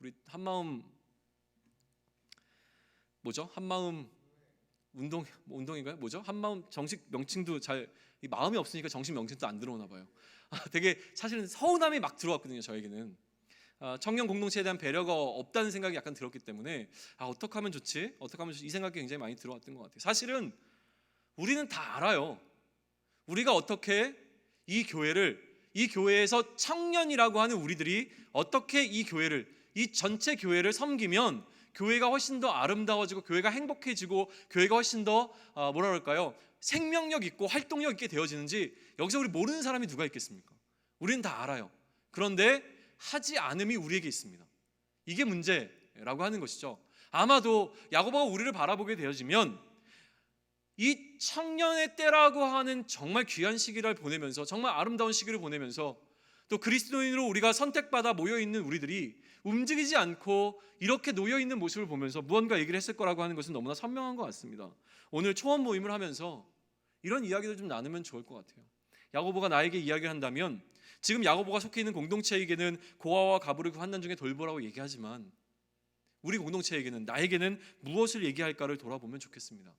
우리 한마음 한마음 운동인가요? 한마음 정식 명칭도 이 마음이 없으니까 정식 명칭도 안 들어오나 봐요. 되게 사실은 서운함이 막 들어왔거든요. 저에게는 청년 공동체에 대한 배려가 없다는 생각이 약간 들었기 때문에 어떻게 하면 좋지? 이 생각이 굉장히 많이 들어왔던 것 같아요. 사실은 우리는 다 알아요. 우리가 어떻게 이 교회에서 청년이라고 하는 우리들이 어떻게 이 전체 교회를 섬기면 교회가 훨씬 더 아름다워지고 교회가 행복해지고 교회가 훨씬 더 생명력 있고 활동력 있게 되어지는지 여기서 우리 모르는 사람이 누가 있겠습니까? 우리는 다 알아요. 그런데 하지 않음이 우리에게 있습니다. 이게 문제라고 하는 것이죠. 아마도 야고보가 우리를 바라보게 되어지면 이 청년의 때라고 하는 정말 귀한 시기를 보내면서, 정말 아름다운 시기를 보내면서, 또 그리스도인으로 우리가 선택받아 모여있는 우리들이 움직이지 않고 이렇게 놓여있는 모습을 보면서 무언가 얘기를 했을 거라고 하는 것은 너무나 선명한 것 같습니다. 오늘 초원 모임을 하면서 이런 이야기를 좀 나누면 좋을 것 같아요. 야고보가 나에게 이야기를 한다면, 지금 야고보가 속해 있는 공동체에게는 고아와 가부를 그 환난 중에 돌보라고 얘기하지만, 우리 공동체에게는, 나에게는 무엇을 얘기할까를 돌아보면 좋겠습니다.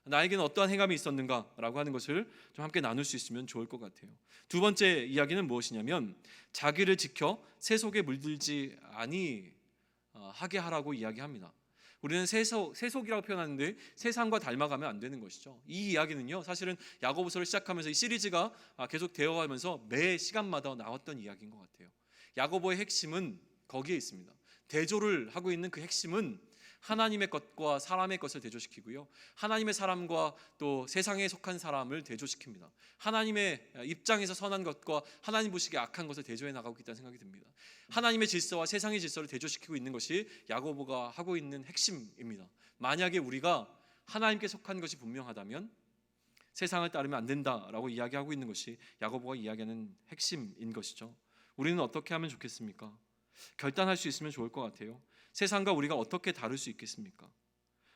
나에게는 어떠한 행함이 있었는가라고 하는 것을 좀 함께 나눌 수 있으면 좋을 것 같아요. 두 번째 이야기는 무엇이냐면, 자기를 지켜 세속에 물들지 아니하게 하라고 이야기합니다. 우리는 세속이라고 표현하는데 세상과 닮아가면 안 되는 것이죠. 이 이야기는요, 사실은 야고보서를 시작하면서 이 시리즈가 계속 되어가면서 매 시간마다 나왔던 이야기인 것 같아요. 야고보의 핵심은 거기에 있습니다. 대조를 하고 있는 그 핵심은 하나님의 것과 사람의 것을 대조시키고요, 하나님의 사람과 또 세상에 속한 사람을 대조시킵니다. 하나님의 입장에서 선한 것과 하나님 보시기에 악한 것을 대조해 나가고 있다는 생각이 듭니다. 하나님의 질서와 세상의 질서를 대조시키고 있는 것이 야고보가 하고 있는 핵심입니다. 만약에 우리가 하나님께 속한 것이 분명하다면 세상을 따르면 안 된다라고 이야기하고 있는 것이 야고보가 이야기하는 핵심인 것이죠. 우리는 어떻게 하면 좋겠습니까? 결단할 수 있으면 좋을 것 같아요. 세상과 우리가 어떻게 다룰 수 있겠습니까?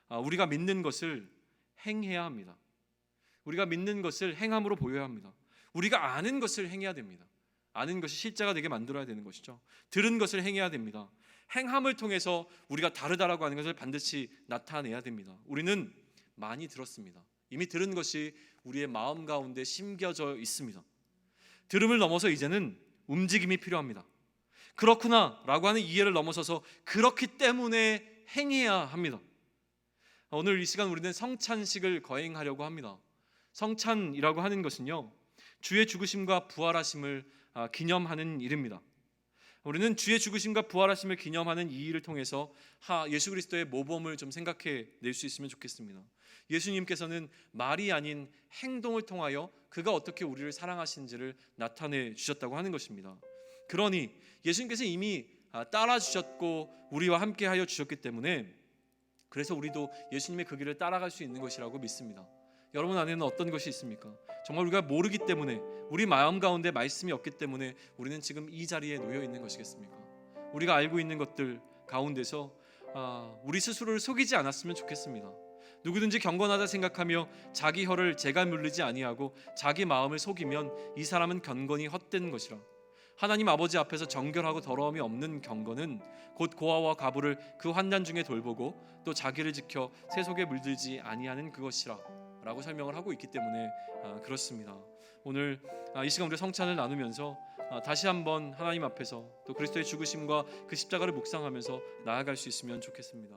우리가 믿는 것을 행해야 합니다. 우리가 믿는 것을 행함으로 보여야 합니다. 우리가 아는 것을 행해야 됩니다. 아는 것이 실제가 되게 만들어야 되는 것이죠. 들은 것을 행해야 됩니다. 행함을 통해서 우리가 다르다라고 하는 것을 반드시 나타내야 됩니다. 우리는 많이 들었습니다. 이미 들은 것이 우리의 마음 가운데 심겨져 있습니다. 들음을 넘어서 이제는 움직임이 필요합니다. 그렇구나 라고 하는 이해를 넘어서서 그렇기 때문에 행해야 합니다. 오늘 이 시간 우리는 성찬식을 거행하려고 합니다. 성찬이라고 하는 것은요, 주의 죽으심과 부활하심을 기념하는 일입니다. 우리는 주의 죽으심과 부활하심을 기념하는 이 일을 통해서 예수 그리스도의 모범을 좀 생각해 낼 수 있으면 좋겠습니다. 예수님께서는 말이 아닌 행동을 통하여 그가 어떻게 우리를 사랑하신지를 나타내 주셨다고 하는 것입니다. 그러니 예수님께서 이미 따라 주셨고 우리와 함께 하여 주셨기 때문에 그래서 우리도 예수님의 그 길을 따라갈 수 있는 것이라고 믿습니다. 여러분 안에는 어떤 것이 있습니까? 정말 우리가 모르기 때문에, 우리 마음 가운데 말씀이 없기 때문에 우리는 지금 이 자리에 놓여 있는 것이겠습니까? 우리가 알고 있는 것들 가운데서 우리 스스로를 속이지 않았으면 좋겠습니다. 누구든지 경건하다 생각하며 자기 혀를 재가 물르지 아니하고 자기 마음을 속이면 이 사람은 경건이 헛된 것이라. 하나님 아버지 앞에서 정결하고 더러움이 없는 경건은 곧 고아와 과부를 그 환난 중에 돌보고 또 자기를 지켜 세속에 물들지 아니하는 그것이라 라고 설명을 하고 있기 때문에 그렇습니다. 오늘 이 시간 우리 성찬을 나누면서 다시 한번 하나님 앞에서 또 그리스도의 죽으심과 그 십자가를 묵상하면서 나아갈 수 있으면 좋겠습니다.